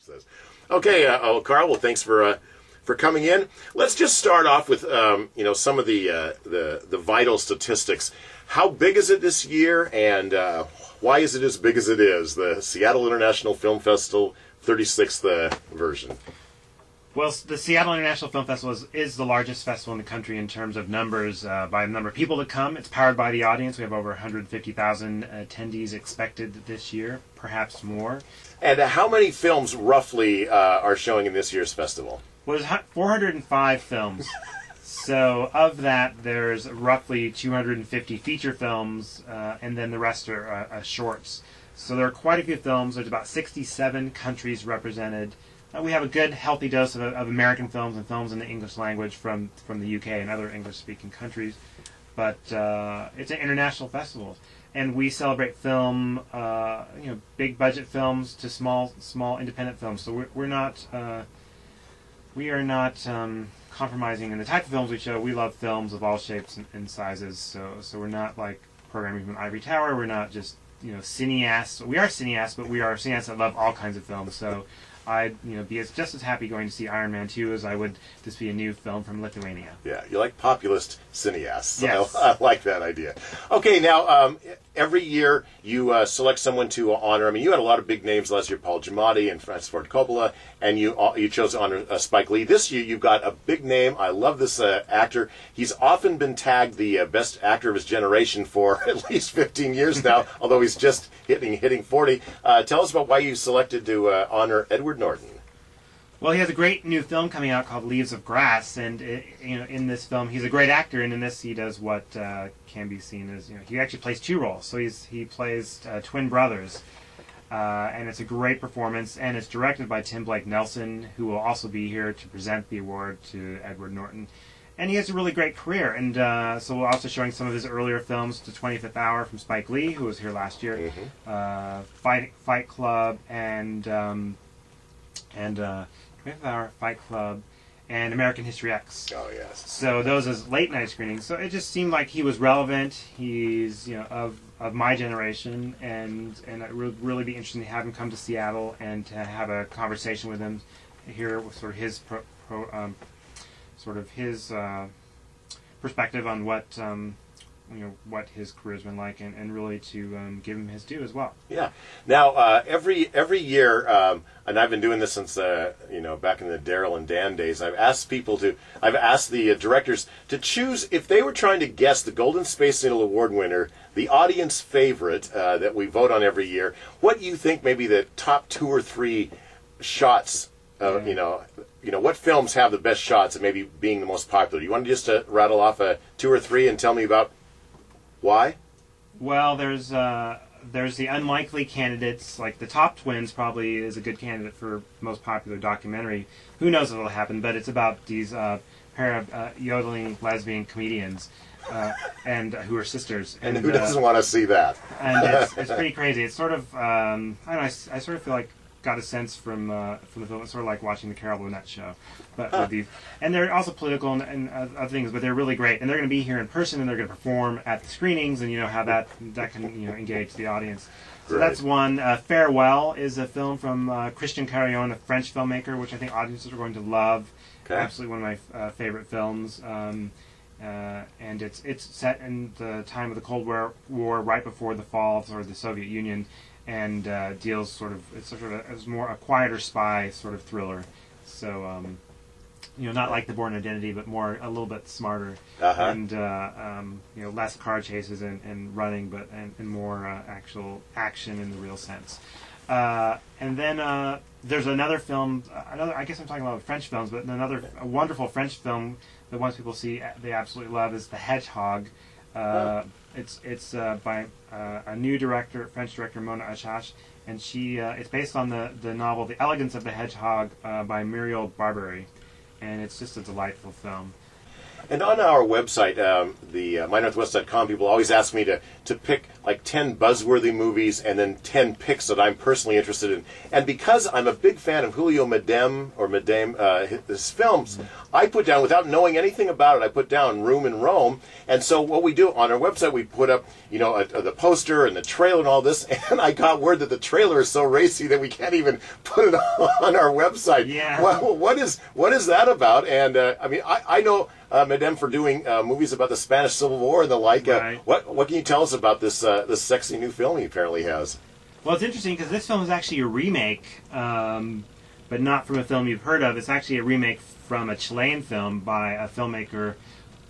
says. Okay, Carl. Well, thanks for coming in. Let's just start off with some of the vital statistics. How big is it this year, and why is it as big as it is? The Seattle International Film Festival, 36th version. Well, the Seattle International Film Festival is the largest festival in the country in terms of numbers, by the number of people that come. It's powered by the audience. We have over 150,000 attendees expected this year, perhaps more. And how many films roughly are showing in this year's festival? Well, there's 405 films. So of that, there's roughly 250 feature films, and then the rest are shorts. So there are quite a few films. There's about 67 countries represented. We have a good, healthy dose of American films and films in the English language from the UK and other English-speaking countries. But it's an international festival, and we celebrate film, big budget films to small independent films. So we are not compromising in the type of films we show. We love films of all shapes and sizes. So we're not like programming from Ivory Tower. We're not just cineasts. We are cineasts, but we are cineasts that love all kinds of films. So I'd be just as happy going to see Iron Man 2 as I would to see a new film from Lithuania. Yeah, you like populist cineasts. Yes. I like that idea. Okay, now every year you select someone to honor. I mean, you had a lot of big names last year, Paul Giamatti and Francis Ford Coppola, and you chose to honor Spike Lee. This year you've got a big name. I love this actor. He's often been tagged the best actor of his generation for at least 15 years now, although he's just hitting 40. Tell us about why you selected to honor Edward Norton. Well, he has a great new film coming out called Leaves of Grass, and in this film he's a great actor, and in this he does what can be seen as he actually plays two roles. So he plays twin brothers, and it's a great performance, and it's directed by Tim Blake Nelson, who will also be here to present the award to Edward Norton. And he has a really great career, and so we're also showing some of his earlier films, The 25th Hour from Spike Lee, who was here last year, Fight Club, and 25th Hour, Fight Club, and American History X. Oh, yes. So those as late night screenings. So it just seemed like he was relevant. He's of my generation, and it would really be interesting to have him come to Seattle and to have a conversation with him, hear sort of his perspective on what what his career's been like, and really to give him his due as well. Yeah. Now every year, and I've been doing this since back in the Daryl and Dan days. I've asked the directors to choose, if they were trying to guess the Golden Space Needle Award winner, the audience favorite that we vote on every year. What do you think maybe the top 2 or 3 shots? What films have the best shots and maybe being the most popular? Do you want to just rattle off 2 or 3 and tell me about why? Well, there's the unlikely candidates. Like the Top Twins probably is a good candidate for most popular documentary. Who knows what will happen? But it's about these pair of yodeling lesbian comedians, and who are sisters. And who doesn't want to see that? And it's pretty crazy. It's sort of I don't know. I sort of feel like got a sense from the film. It's sort of like watching the Carol Burnett show, but with these, and they're also political and other things, but they're really great. And they're going to be here in person, and they're going to perform at the screenings, and how that can engage the audience. So that's one. Farewell is a film from Christian Carillon, a French filmmaker, which I think audiences are going to love. Okay. Absolutely one of my favorite films. And it's set in the time of the Cold War, right before the fall of the Soviet Union. And deals it's more a quieter spy sort of thriller, so not like The Bourne Identity, but a little bit smarter, and less car chases and running, but and more actual action in the real sense. And then there's another film. I guess I'm talking about French films, but a wonderful French film that once people see they absolutely love is The Hedgehog. It's by a new director, French director, Mona Achache, and it's based on the novel The Elegance of the Hedgehog by Muriel Barbery, and it's just a delightful film. And on our website, the mynorthwest.com, people always ask me to pick like 10 buzzworthy movies and then 10 picks that I'm personally interested in. And because I'm a big fan of Julio Medem, his films, I put down, without knowing anything about it, I put down Room in Rome. And so what we do on our website, we put up, the poster and the trailer and all this. And I got word that the trailer is so racy that we can't even put it on our website. Yeah. What is that about? And I know Medem for doing movies about the Spanish Civil War and the like. Right. What can you tell us about this sexy new film he apparently has? Well, it's interesting because this film is actually a remake, but not from a film you've heard of. It's actually a remake from a Chilean film by a filmmaker,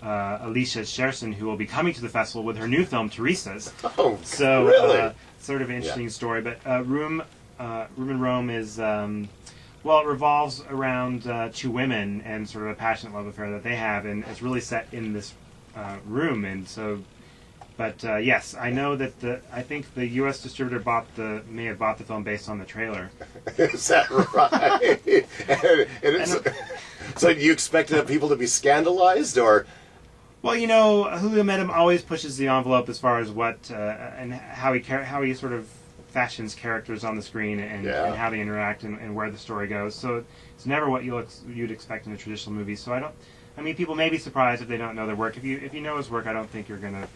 Alicia Scherson, who will be coming to the festival with her new film, Teresa's. Oh, so, really? Sort of an interesting story. But Room in Rome is, it revolves around two women and sort of a passionate love affair that they have, and it's really set in this room. And so, but yes, I know that I think the U.S. distributor may have bought the film based on the trailer. Is that right? So do you expect people to be scandalized, or? Well, Julio Medem always pushes the envelope as far as what and how he sort of fashions characters on the screen and how they interact and where the story goes. So it's never what you'd expect in a traditional movie. So people may be surprised if they don't know their work. If you know his work, I don't think you're going to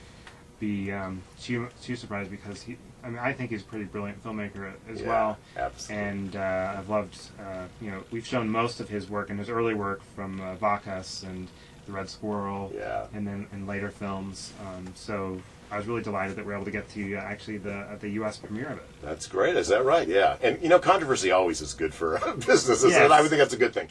be too surprised, because I think he's a pretty brilliant filmmaker as well. Absolutely. And I've loved, we've shown most of his work and his early work from Vacas and The Red Squirrel, and then in later films. So I was really delighted that we're able to get to actually the U.S. premiere of it. That's great. Is that right? Yeah. And controversy always is good for businesses, Yes. and I would think that's a good thing.